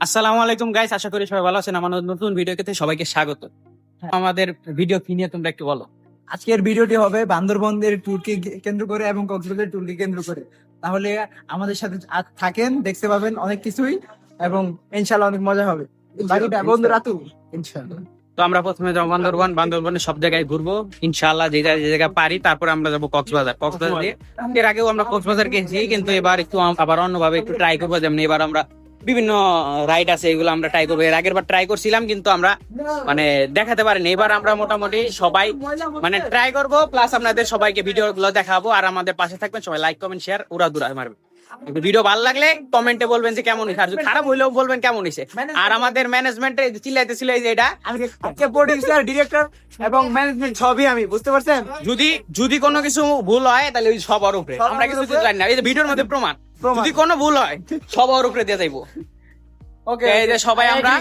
আসসালামু আলাইকুম গাইস, আশা করি সবাই ভালো আছেন। আমার নতুন ভিডিওতে সবাইকে স্বাগত। আমাদের ভিডিও কি নিয়ে তোমরা একটু বলো। আজকের ভিডিওটি হবে বান্দরবনের ট্যুরকে কেন্দ্র করে এবং কক্সবাজারের ট্যুরকে কেন্দ্র করে। তাহলে আমাদের সাথে থাকেন, দেখতে পাবেন অনেক কিছুই এবং ইনশাআল্লাহ অনেক মজা হবে। বাকিটা বন্ধুরা তো ইনশাআল্লাহ। তো আমরা প্রথমে যাবো বান্দরবনে সব জায়গায় ঘুরবো ইনশাআল্লাহ, যে জায়গায় পারি। তারপর আমরা যাবো কক্সবাজার দিয়ে। এর আগেও আমরা কক্সবাজার গেছি, কিন্তু এবার একটু আবার অন্যভাবে একটু ট্রাই করবো। যেমন এবার আমরা বিভিন্ন রাইড আছে, এগুলো আমরা ট্রাই করবো। এর আগের বার ট্রাই করছিলাম, কিন্তু আমরা মানে দেখাতে পারিনি। এবার আমরা মোটামুটি সবাই মানে ট্রাই করবো, প্লাস আপনাদের সবাইকে ভিডিও গুলো দেখাবো। আর আমাদের পাশে থাকবেন সবাই, লাইক কমেন্ট শেয়ার উড়া মারবে। ভিডিও ভালো লাগলে কমেন্টে বলবেন যে কেমন হয়েছে, আর যদি খারাপ হইলেও বলবেন কেমন হয়েছে। আর আমাদের ম্যানেজমেন্টে চিল্লাইতেছিল যে এটা প্রোডিউসার, ডিরেক্টর এবং ম্যানেজমেন্ট সবই আমি, বুঝতে পারছেন? যদি কোনো কিছু ভুল হয় তাহলে ওই সবার উপরে, আমরা কিছু জানি না। এই যে ভিডিওর মধ্যে প্রমাণ, যদি কোনো ভুল হয় সবার উপরে দিয়ে যাইবো। ওকে, এই যে সবাই আমরা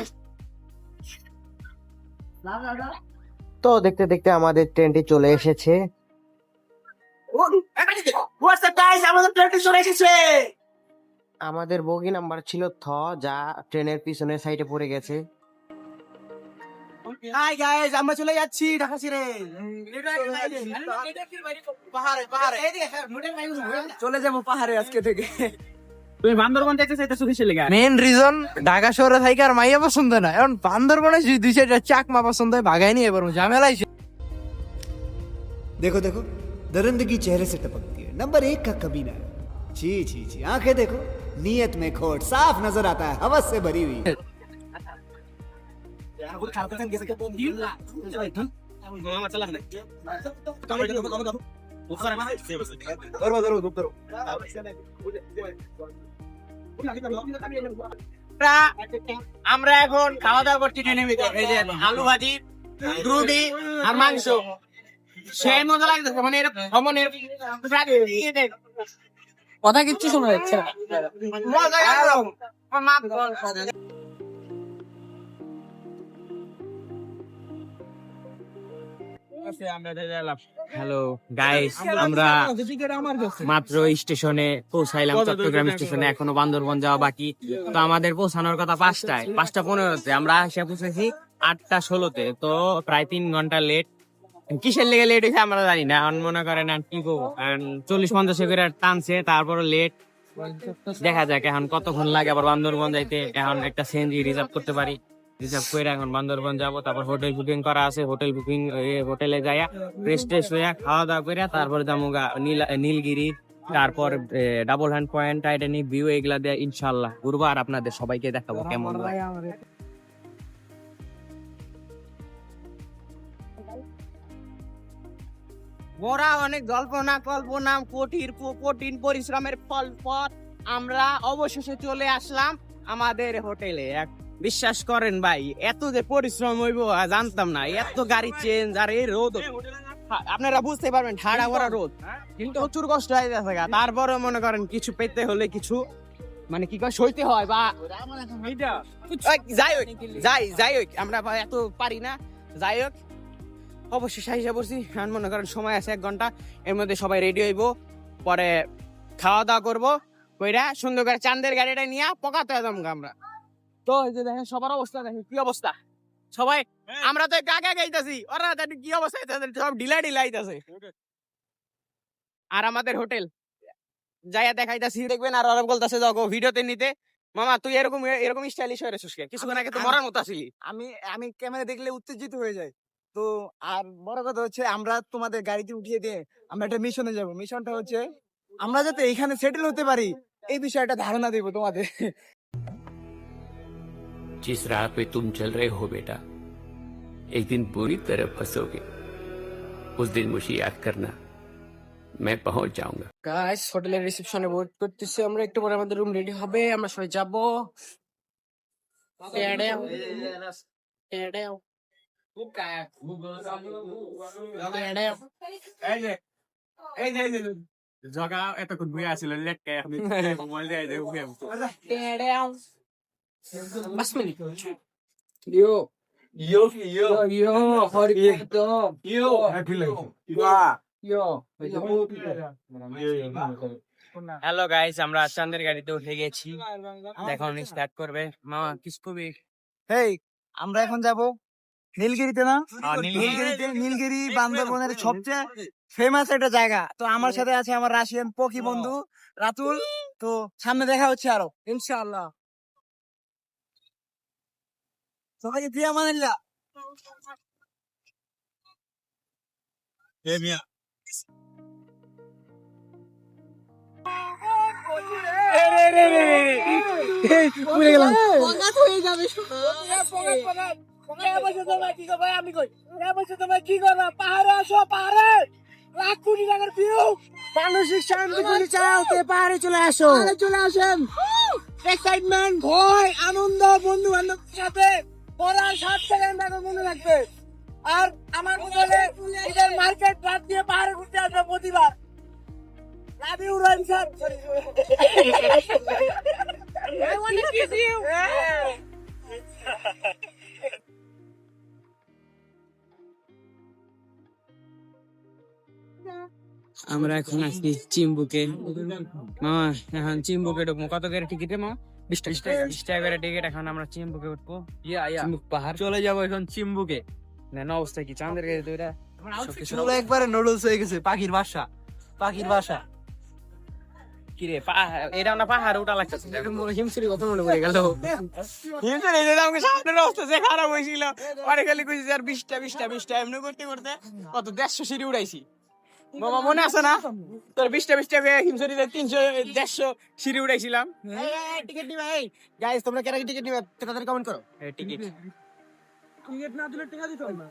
তো দেখতে দেখতে আমাদের ট্রেনটি চলে এসেছে। আমাদের বগি নাম্বার ছিল যা ট্রেনের পিছনের সাইডে পড়ে গেছে। হাই গাইস, আমরা চলে যাচ্ছি ঢাকা ছেড়ে। চলে যাবো পাহাড়ে আজকে থেকে। তুমি বান্দরবন দেখতে চাইতেছো কিসের লেগে? মেন রিজন ঢাকা শহরে থাকি আর মাইয়া পছন্দ না, এখন বান্দরবনে দুই সাইডে চাকমা পছন্দ হয়, ভাগাই নিয়ে এবার ঝামেলা। देखो देखो, दरिंदगी चेहरे से टपकती है। नंबर 1 का कमीना है। छी छी छी, आंखें देखो, नीयत में खोट साफ नजर आता है, हवस से भरी हुई। আমরা এখন খাওয়া দাওয়া করছি ট্রেনের ভিতরে। এই যে আলু ভাজি, রুটি আর মাংস, সেই মজা লাগতেছে। মানে কথা কিচ্ছু শোনা যাচ্ছে না। মজা হ্যালো গাইস, আমরা মাত্র স্টেশনে পৌঁছাইলাম, চট্টগ্রাম স্টেশনে। এখনো বান্দরবন যাওয়া বাকি। তো আমাদের পৌঁছানোর কথা 5টা 15-তে, আমরা এসে পৌঁছেছি 8টা 16-তে। তো প্রায় 3 ঘন্টা লেট। কিসের লেগে লেট হয়েছে আমরা জানি না। এখন মনে করেন আর কি করবো, 40-50 করে টানছে, তারপরে লেট। দেখা যাক এখন কতক্ষণ লাগে আবার বান্দরবন যাইতে। এখন একটা সিএনজি রিজার্ভ করতে পারি, রিজার্ভ করে এখন বান্দরবন যাবো। তারপর হোটেল বুকিং করা আছে, হোটেলে যাইয়া রেস্ট হইয়া খাওয়া দাওয়া করে তারপরে যাবো নীলগিরি, তারপর double hand point, Titanic view, এগুলা দিয়ে ইনশাল্লাহ ঘুরবো আর আপনাদের সবাইকে দেখাবো কেমন লাগে। মোরা অনেক কল্পনা কঠিন পরিশ্রমের ফল পর আমরা অবশেষে চলে আসলাম আমাদের হোটেলে। বিশ্বাস করেন ভাই, এত যে পরিশ্রম হইব জানতাম না। এত গাড়ি চেঞ্জ, আর এই রোদ আপনারা বুঝতে পারবেন, ঠাড়া ভরা রোদ, কিন্তু প্রচুর কষ্ট হয়ে যাচ্ছে। তারপরে মনে করেন কিছু পেতে হলে কিছু মানে কি করে সইতে হয়, বা যাই হোক আমরা এত পারি না। যাই হোক, অবশ্যই হিসাব করছি। মনে করেন সময় আছে 1 ঘন্টা, এর মধ্যে সবাই রেডি হইব, পরে খাওয়া দাওয়া করবো, কইরা সুন্দর করে চাঁদের গাড়িটা নিয়ে পকাতে যাবো আমরা। তো এই যে দেখেন সবার অবস্থা, দেখেন কি অবস্থা সবাই। আমরা তো কাকা গাইতেছি, ওরা কি অবস্থা, সব ঢিলাইতেছে। আর আমাদের হোটেল যাইয়া দেখাইতেছি, দেখবেন। আর ওরা বলতেছে যাও ভিডিওতে নিতে। মামা তুই এরকম স্টাইলিশ হয়ে রেছিস, কিছুক্ষণ আগে তো মরার মতো আসলি। আমি ক্যামেরা দেখলে উত্তেজিত হয়ে যাই। তো আর বড় কথা হচ্ছে, আমরা তোমাদের গাড়িতে উঠিয়ে দিয়ে আমরা একটা মিশনে যাব। মিশনটা হচ্ছে আমরা যাতে এখানে সেটেল হতে পারি, এই বিষয়টা ধারণা দেব তোমাদের। जिस राह पे तुम चल रहे हो बेटा, एक दिन बुरी तरह फंसोगे। उस दिन मुझे याद करना, मैं पहुंच जाऊंगा। গাইস, হোটেলের রিসেপশনে ওয়েট করতেছি আমরা। একটু পরে আমাদের রুম রেডি হবে, আমরা সবাই যাবো। জগা এতক্ষণ ঘুরে আসছিল লেটকে, আমি মোবাইল দিয়ে ঘুরে Last minute. Yo, Yo. Hello guys, আমরা চাঁদের গাড়িতে উঠে গেছি, এখন স্টার্ট করবে মামা। কিছু কবি? হেই, আমরা এখন যাব নীলগিরিতে না? নীলগিরিতে। নীলগিরি বান্দরবনের সবচেয়ে ফেমাস একটা জায়গা। তো আমার সাথে আছে আমার রাশিয়ান পকি বন্ধু রাতুল। তো সামনে দেখা হচ্ছে আরো ইনশাআল্লাহ। সবাইকে ফিরে আমানিল্লাহ। মানসিক শান্তি পেতে চাও তে পাহাড়ে চলে আসো, চলে আসেন। এক্সাইটমেন্ট, ভয়, আনন্দ, বন্ধু বান্ধবের সাথে পড়ার 7 সেকেন্ড আগে মনে রাখবে। আর আমার বলে ঈদের মার্কেট রাত দিয়ে পাহাড়ে ঘুরতে আসবে প্রতিবার। Love you rhyme sir. I want to kiss you. আমরা এখন আসছি চিম্বুকে মামা। এখন চিম্বুকে ঢুকবো। কত করে টিকিট রে মামা? 20 টাকা। 20 টাকা করে টিকিট। এখন আমরা চিম্বুকে উঠবো। চিম্বুক পাহাড় চলে যাবো এখন চিম্বুকে। না অবস্থা কি চাঁদের গাড়িতে ওইটা পুরো একবারে নুডলস হয়ে গেছে, পাখির বাসা, পাখির বাসা। কিরে এটা না পাহাড় ওটা লাগতেছে। হিমসুরি কথা মনে পড়ে গেল। হিমসুরি আমাকে সামনের অবস্থা যে খারাপ হয়েছিল, পরে খালি কইছি আর 20টা এমনি করতে করতে কত 150 সিঁড়ি উড়াইছি। মামা মনে আছে না তোর? 20টা হিমসুরিতে 300-150 সিঁড়ি উড়াইছিলাম। টিকিট দিবা। এই গাইস, তোমরা কেন টিকিট দিবা? তাড়াতাড়ি কমেন্ট করো। টিকিট টিকিট না দিলে টাকা দিতে হবে না।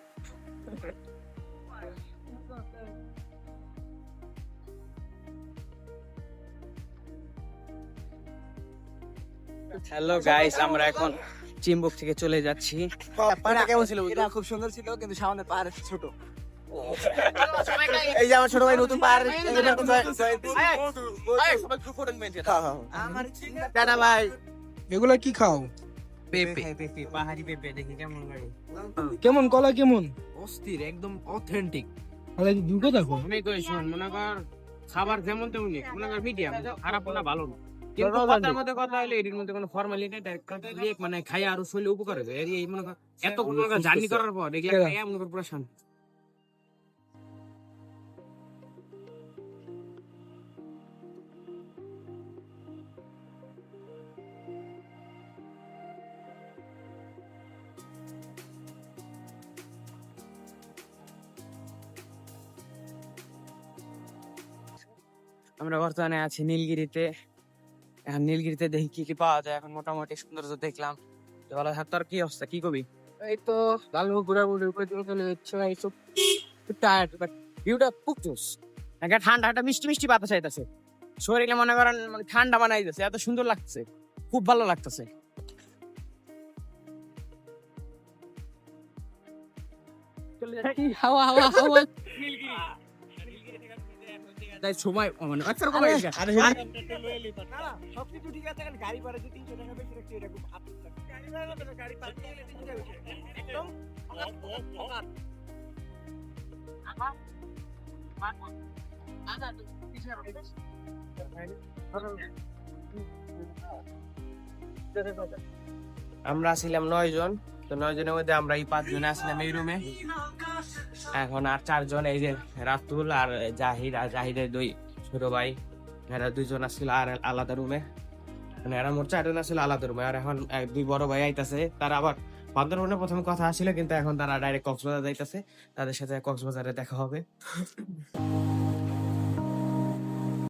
হ্যালো গাইস, আমরা এখন চিম্বুক থেকে চলে যাচ্ছি। পাহাড়টা কেমন ছিল? এটা খুব সুন্দর ছিল, কিন্তু সামনে পাহাড় ছোট। এই যে আমার ছোট ভাই নতুন পাহাড়। টাটা ভাই। এগুলা কি খাও? পেঁপে পাহাড়ি পেঁপে দেখি কেমন লাগে। কেমন কলা? কেমন অস্থির, একদম অথেন্টিক। দুটো দেখো। আমি কই শুন, মনে কর খাবার যেমন তেমনি, মনে কর মিডিয়াম, খারাপ না ভালো না। কিন্তু কথার মধ্যে কথা হইলে এর মধ্যে কোনো ফর্মালিটি নাই, মানে খাই আরো শরীরে উপকার হবে। এই মনে কর এত জার্নি করার পর এগুলা খাই মনে কর পুরো শান্তি। আমরা বর্তমানে আছি নীলগিরিতে। এখন নীলগিরিতে দেখি কি কি পাওয়া যায়। এখন মোটামুটি সৌন্দর্য দেখলাম। তো ভালো থাক। তোর কি অবস্থা, কি কবি? এই তো ভালো ঘোরাঘুরি উপরে চলে যাচ্ছে ভাই। সব টায়ার্ড, বাট ভিউটা খুব জোস। একটা ঠান্ডা একটা মিষ্টি মিষ্টি বাতাস আইতাছে, শরীরে মনে করেন মানে ঠান্ডা বানাই দিতেছে। এত সুন্দর লাগছে, খুব ভালো লাগতেছে। হাওয়া হাওয়া হাওয়া। তাই সময় মানে আচ্ছা কমে গেছে। সবকিছু ঠিক আছে, গাড়ি ভাড়া যে 300 টাকা বেশি রাখছে, এটা খুব আপত্তি লাগে। গাড়ি ভাড়া না, গাড়ি পার্কিং এর 300 টাকা বেশি একদম। আমরা ছিলাম 9 জন। তো 9 জনের মধ্যে আমরা এই 5 জনে আসলাম এই রুমে। এখন আর 4 জন, এই যে রাতুল আর জাহিদ, আর জাহিদের 2 ছোট ভাই, এরা 2 জন আসছিল আর আলাদা রুমে। মানে এরা মোট 4 জন আসছিল আলাদা রুমে। আর এখন 2 বড় ভাই আইতাছে। তারা আবার বান্দরবনে প্রথম কথা আসছিল, কিন্তু এখন তারা ডাইরেক্ট কক্সবাজার যাইতাছে। তাদের সাথে কক্সবাজারে দেখা হবে।